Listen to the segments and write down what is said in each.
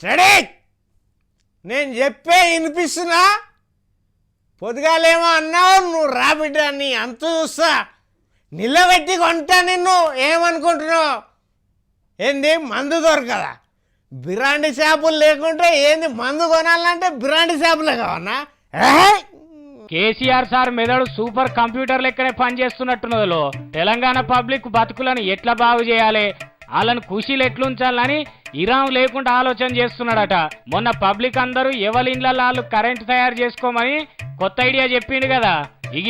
Ready నేను చెప్పే వినిపిస్తున్నా పొద్దుగాలేమో అన్నావు నువ్వు రా బిడ్డ నీ అంత చూస్తా నిలబెట్టి కొంటా నిన్ను ఏమనుకుంటున్నావు ఏంది మందు దొరకదా బిరాండి షాపులు లేకుంటే ఏంది మందు కొనాలంటే బిరాండి షాపులే కావన్నా కేసీఆర్ సార్ మెదడు సూపర్ కంప్యూటర్ లెక్కనే పనిచేస్తున్నట్టున్నదిలో తెలంగాణ పబ్లిక్ బతుకులను ఎట్లా బాగు చేయాలి వాళ్ళని ఖుషీలు ఎట్లుంచాలని ఇరాం లేకుండా ఆలోచన చేస్తున్నాడట. మొన్న పబ్లిక్ అందరూ ఎవరి ఇండ్లలో వాళ్ళు కరెంట్ తయారు చేసుకోమని కొత్త ఐడియా చెప్పిండు కదా.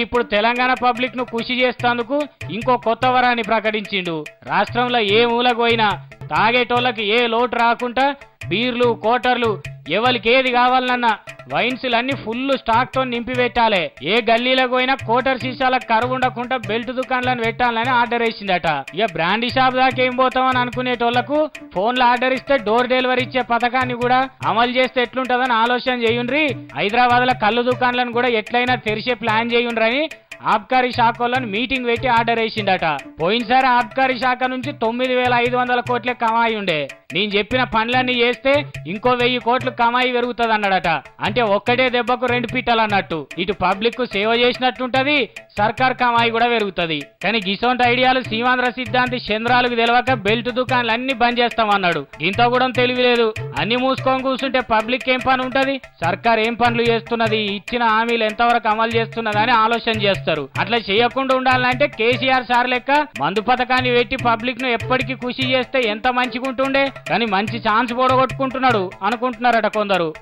ఇప్పుడు తెలంగాణ పబ్లిక్ ను ఖుషి చేస్తేందుకు ఇంకో కొత్త వరాన్ని ప్రకటించిండు. రాష్ట్రంలో ఏ మూలకు పోయినా తాగేటోళ్ళకి ఏ లోటు రాకుండా బీర్లు కోటర్లు ఎవరికి ఏది కావాలన్నా వైన్స్లన్నీ ఫుల్ స్టాక్ తో నింపి పెట్టాలి. ఏ గల్లీలకు పోయినా కోటర్ సీసాలకు కరువు ఉండకుండా బెల్ట్ దుకాణాలను పెట్టాలని ఆర్డర్ వేసిందట. ఇక బ్రాండీ షాప్ దాకా ఏం పోతామని అనుకునేటోళ్లకు ఫోన్లో ఆర్డర్ ఇస్తే డోర్ డెలివరీ ఇచ్చే పథకాన్ని కూడా అమలు చేస్తే ఎట్లుంటదని ఆలోచన చేయుండ్రి. హైదరాబాద్ లో కళ్ళు దుకాణాలను కూడా ఎట్లయినా తెరిచే ప్లాన్ చేయుండ్రని ఆబ్కారీ శాఖ వాళ్ళని మీటింగ్ పెట్టి ఆర్డర్ వేసిందట. పోయినసారి ఆబ్కారీ శాఖ నుంచి 9,500 కోట్లే కమాయి ఉండే. నేను చెప్పిన పనులన్నీ చేస్తే ఇంకో 1000 కోట్లు కమాయి పెరుగుతుంది అన్నాడట. అంటే ఒక్కటే దెబ్బకు 2 పిట్టలు అన్నట్టు. ఇటు పబ్లిక్ కు సేవ చేసినట్టుంటది, సర్కార్ కమాయి కూడా పెరుగుతుంది. కానీ గిసొంటి ఐడియాలు సీమాంధ్ర సిద్ధాంతి చంద్రాలకు తెలవక బెల్ట్ దుకాణాలు అన్ని బంద్ చేస్తామన్నాడు. ఇంత కూడా తెలియలేదు. అన్ని మూసుకొని కూర్చుంటే పబ్లిక్ ఏం పని ఉంటది, సర్కార్ ఏం పనులు చేస్తున్నది, ఇచ్చిన హామీలు ఎంతవరకు అమలు చేస్తున్నదని ఆలోచన చేస్తారు. అట్లా చేయకుండా ఉండాలంటే కేసీఆర్ సార్ లెక్క మందు పథకాన్ని పెట్టి పబ్లిక్ ను ఎప్పటికీ ఖుషి చేస్తే ఎంత మంచిగా ఉంటుండే. కానీ మంచి ఛాన్స్ పొడగొట్టుకుంటున్నాడు అనుకుంటున్నారట కొందరు.